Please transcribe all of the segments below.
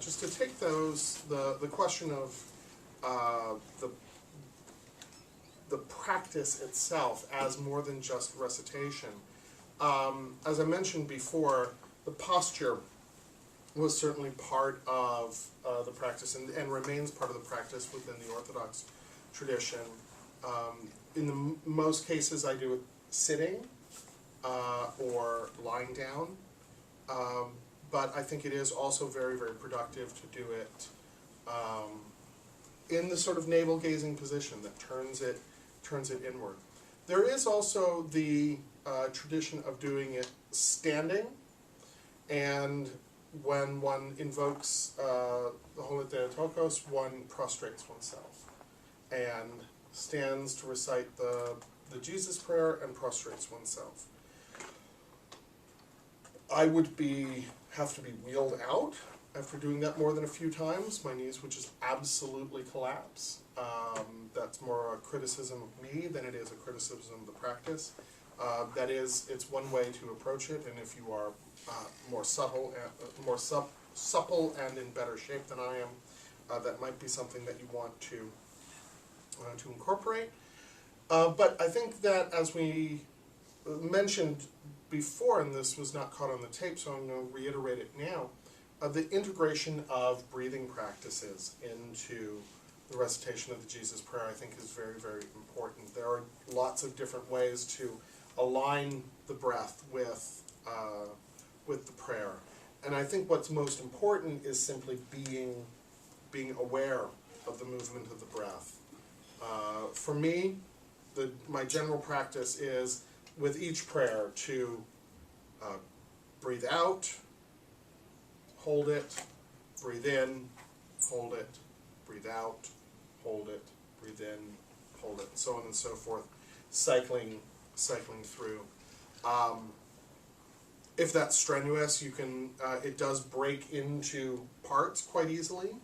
just to take the question of the practice itself as more than just recitation. As I mentioned before, the posture was certainly part of the practice and remains part of the practice within the Orthodox tradition. In most cases, I do it sitting or lying down, but I think it is also very, very productive to do it in the sort of navel-gazing position that turns it inward. There is also the tradition of doing it standing, and when one invokes the Holy Theotokos, one prostrates oneself and stands to recite the Jesus prayer and prostrates oneself. I would have to be wheeled out after doing that more than a few times. My knees would just absolutely collapse. That's more a criticism of me than it is a criticism of the practice. That is, it's one way to approach it, and if you are more supple and in better shape than I am, that might be something that you want to incorporate. But I think that, as we mentioned before, and this was not caught on the tape, so I'm going to reiterate it now, the integration of breathing practices into the recitation of the Jesus prayer, I think, is very, very important. There are lots of different ways to align the breath with the prayer. And I think what's most important is simply being aware of the movement of the breath. For me, my general practice is, with each prayer, to breathe out, hold it, breathe in, hold it, breathe out, hold it, breathe in, hold it, and so on and so forth, cycling through. If that's strenuous, you can. It does break into parts quite easily,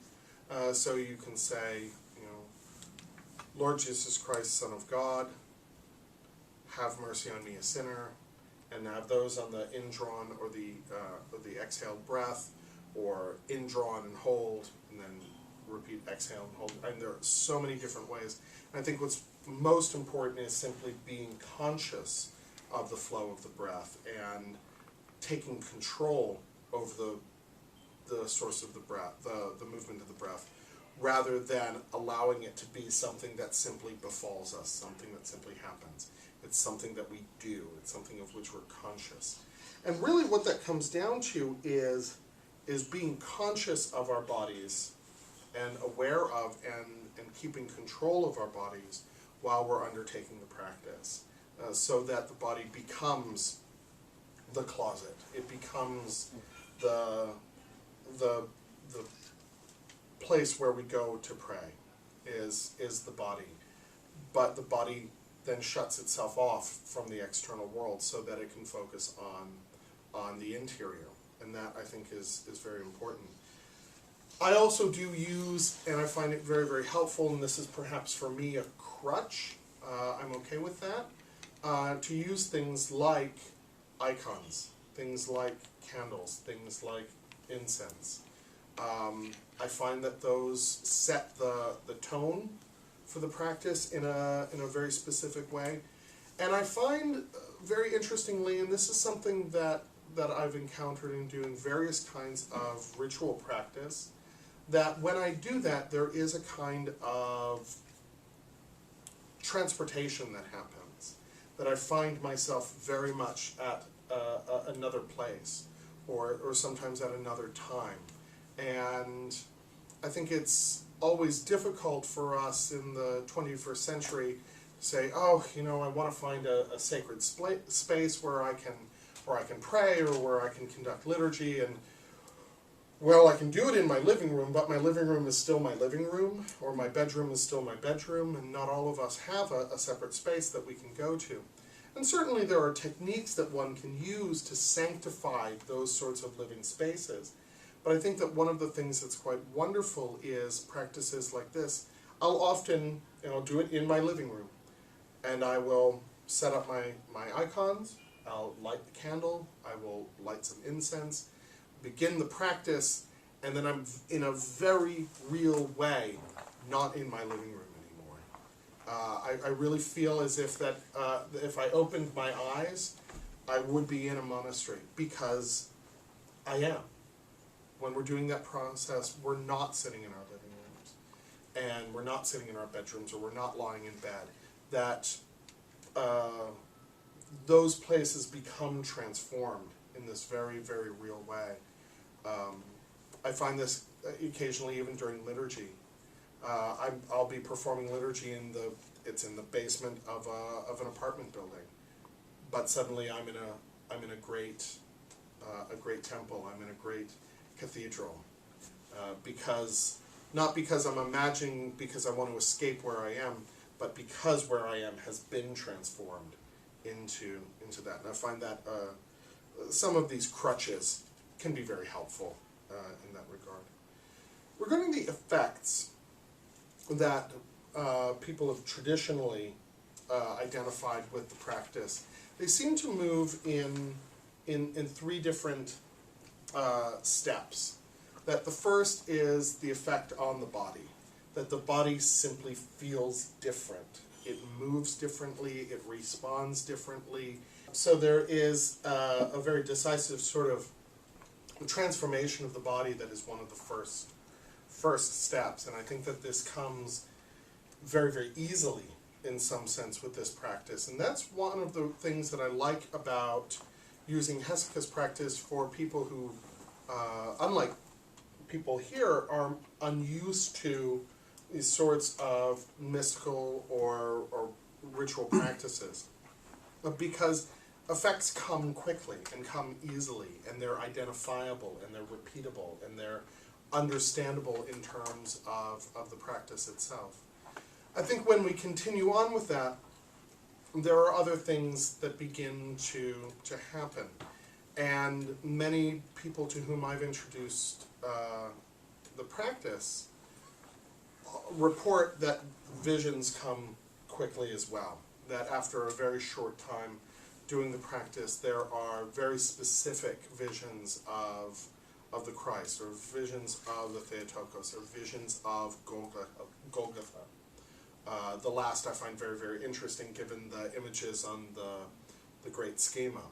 so you can say, Lord Jesus Christ, Son of God, have mercy on me, a sinner, and have those on the indrawn or the exhaled breath, or indrawn and hold, and then repeat exhale and hold. And there are so many different ways. And I think what's most important is simply being conscious of the flow of the breath and taking control over the source of the breath, the movement of the breath, rather than allowing it to be something that simply befalls us, something that simply happens. It's something that we do. It's something of which we're conscious. And really what that comes down to is being conscious of our bodies and aware of and keeping control of our bodies while we're undertaking the practice, so that the body becomes the closet. It becomes the place where we go to pray, is the body. But the body then shuts itself off from the external world so that it can focus on the interior. And that, I think, is very important. I also do use, and I find it very, very helpful, and this is perhaps for me a crutch, I'm okay with that, to use things like icons, things like candles, things like incense. I find that those set the tone for the practice in a very specific way. And I find, very interestingly, and this is something that I've encountered in doing various kinds of ritual practice, that when I do that, there is a kind of transportation that happens, that I find myself very much at another place, or sometimes at another time. And I think it's always difficult for us in the 21st century to say, oh, I want to find a sacred space where I can pray, or where I can conduct liturgy, and well, I can do it in my living room, but my living room is still my living room, or my bedroom is still my bedroom, and not all of us have a separate space that we can go to. And certainly there are techniques that one can use to sanctify those sorts of living spaces. But I think that one of the things that's quite wonderful is practices like this. I'll often do it in my living room, and I will set up my icons, I'll light the candle, I will light some incense, begin the practice, and then I'm in a very real way not in my living room anymore. I really feel as if that if I opened my eyes, I would be in a monastery, because I am. When we're doing that process, we're not sitting in our living rooms, and we're not sitting in our bedrooms, or we're not lying in bed. That those places become transformed in this very, very real way. I find this occasionally even during liturgy. I'll be performing liturgy in the basement of an apartment building, but suddenly I'm in a great temple. I'm in a great cathedral, not because I'm imagining because I want to escape where I am, but because where I am has been transformed into that. And I find that some of these crutches can be very helpful in that regard. Regarding the effects that people have traditionally identified with the practice, they seem to move in three different steps. That the first is the effect on the body, that the body simply feels different. It moves differently, it responds differently. So there is a very decisive sort of transformation of the body that is one of the first steps. And I think that this comes very, very easily in some sense with this practice. And that's one of the things that I like about using Hesychasm practice for people who, unlike people here, are unused to these sorts of mystical or ritual practices. Because effects come quickly and come easily, and they're identifiable, and they're repeatable, and they're understandable in terms of the practice itself. I think when we continue on with that, there are other things that begin to happen. And many people to whom I've introduced the practice report that visions come quickly as well. That after a very short time doing the practice, there are very specific visions of the Christ, or visions of the Theotokos, or visions of Golgotha. The last I find very, very interesting, given the images on the Great Schema.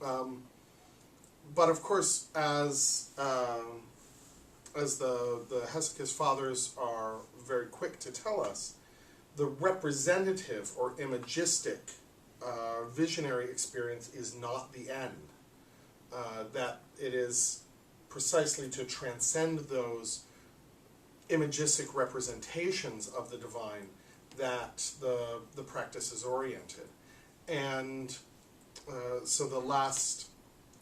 But of course, as the Hesychasm fathers are very quick to tell us, the representative or imagistic visionary experience is not the end. That it is precisely to transcend those imagistic representations of the divine that the practice is oriented. And so the last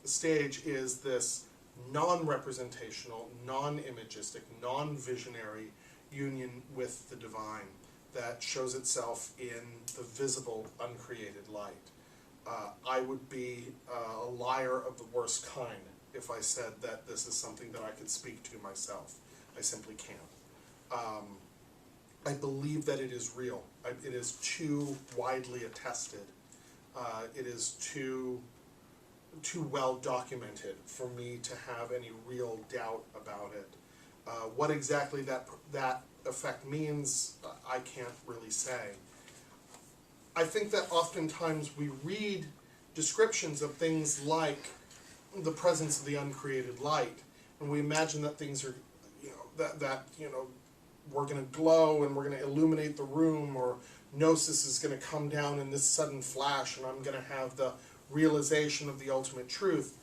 stage is this non-representational, non-imagistic, non-visionary union with the divine that shows itself in the visible, uncreated light. I would be a liar of the worst kind if I said that this is something that I could speak to myself. I simply can't. I believe that it is real. It is too widely attested. It is too well documented for me to have any real doubt about it. What exactly that effect means, I can't really say. I think that oftentimes we read descriptions of things like the presence of the uncreated light, and we imagine that things are, that we're going to glow and we're going to illuminate the room, or gnosis is going to come down in this sudden flash, and I'm going to have the realization of the ultimate truth.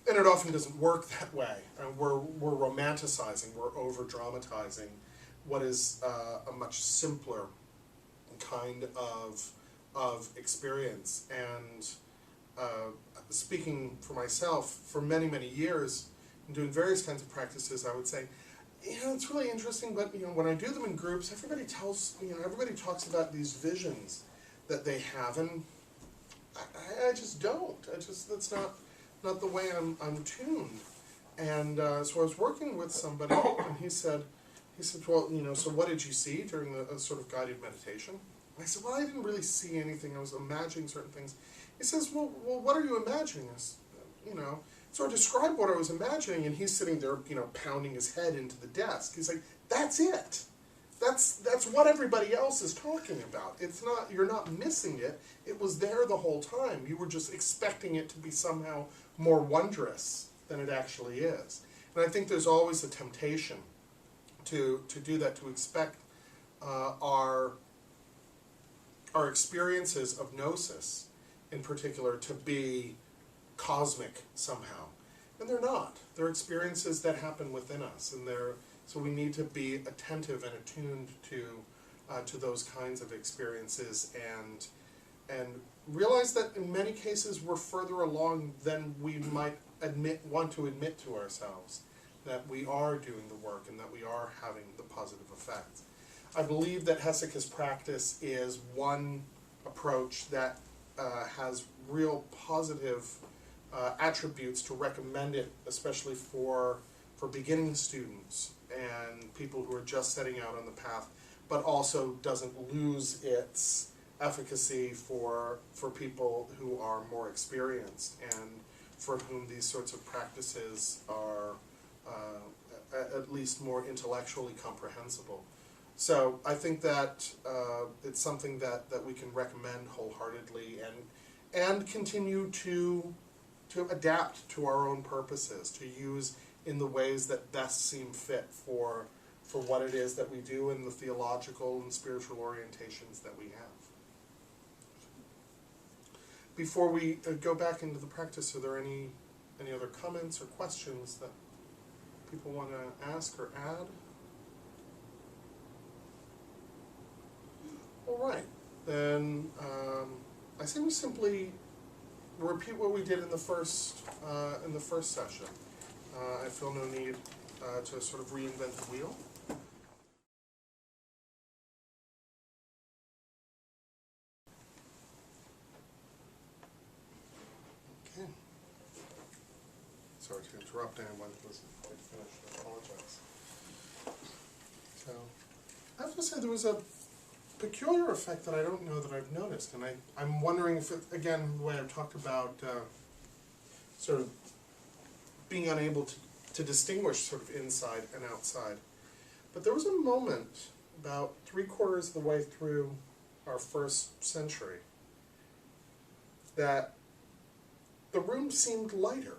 And it often doesn't work that way. We're romanticizing, we're over-dramatizing what is a much simpler kind of experience. And speaking for myself, for many, many years, and doing various kinds of practices, I would say, it's really interesting, but when I do them in groups, everybody talks about these visions that they have, and I just don't. That's not the way I'm tuned. And so I was working with somebody, and he said, well, so what did you see during the sort of guided meditation? And I said, well, I didn't really see anything. I was imagining certain things. He says, well, what are you imagining? So I described what I was imagining, and he's sitting there, pounding his head into the desk. He's like, that's it. That's what everybody else is talking about. It's not, you're not missing it. It was there the whole time. You were just expecting it to be somehow more wondrous than it actually is. And I think there's always a temptation to do that, to expect our experiences of gnosis, in particular, to be cosmic somehow. And they're not. They're experiences that happen within us, and so we need to be attentive and attuned to those kinds of experiences, and realize that in many cases we're further along than we might want to admit to ourselves, that we are doing the work and that we are having the positive effects. I believe that Hesychasm practice is one approach that has real positive attributes to recommend it, especially for beginning students and people who are just setting out on the path, but also doesn't lose its efficacy for people who are more experienced and for whom these sorts of practices are at least more intellectually comprehensible. So I think that it's something that we can recommend wholeheartedly and continue to adapt to our own purposes, to use in the ways that best seem fit for what it is that we do and the theological and spiritual orientations that we have. Before we go back into the practice, are there any other comments or questions that people want to ask or add? All right, then I say we simply repeat what we did in the first session. I feel no need to sort of reinvent the wheel. Okay. Sorry to interrupt anyone who wasn't quite finished. I apologize. So, I have to say there was a peculiar effect that I don't know that I've noticed, and I'm wondering if, again, the way I've talked about sort of being unable to distinguish sort of inside and outside. But there was a moment about 3/4 of the way through our first century that the room seemed lighter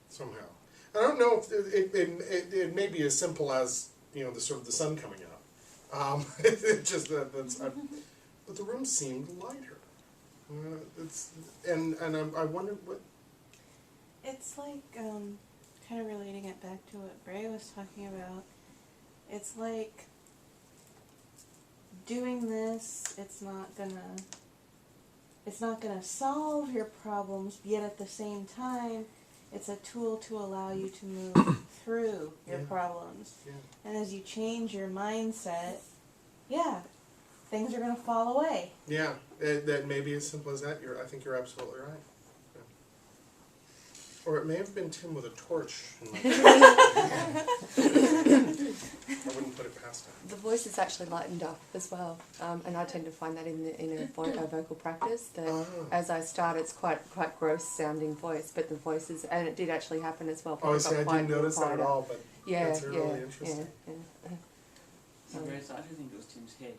somehow. I don't know if it may be as simple as, the sort of the sun coming out. It's just but the room seemed lighter. I wondered what. It's like kind of relating it back to what Bray was talking about. It's like doing this. It's not gonna solve your problems. Yet at the same time, it's a tool to allow you to move through your problems. Yeah. And as you change your mindset, things are going to fall away. Yeah, that may be as simple as that. I think you're absolutely right. Yeah. Or it may have been Tim with a torch. I wouldn't put it past him. The voice is actually lightened up as well, and I tend to find that in a vocal practice. That as I start, it's quite gross sounding voice, but the voice is, and it did actually happen as well. Oh, see, I didn't notice that at all, but that's really interesting. Grace, I don't think it was Tim's head.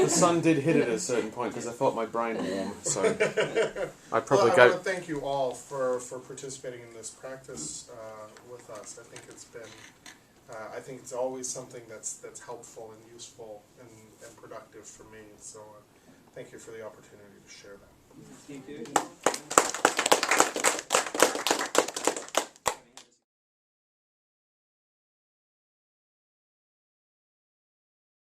The sun did hit it at a certain point because I felt my brain warm. So I probably I want to thank you all for participating in this practice with us. I think it's been, I think it's always something that's helpful and useful and productive for me. So thank you for the opportunity to share that. Thank you.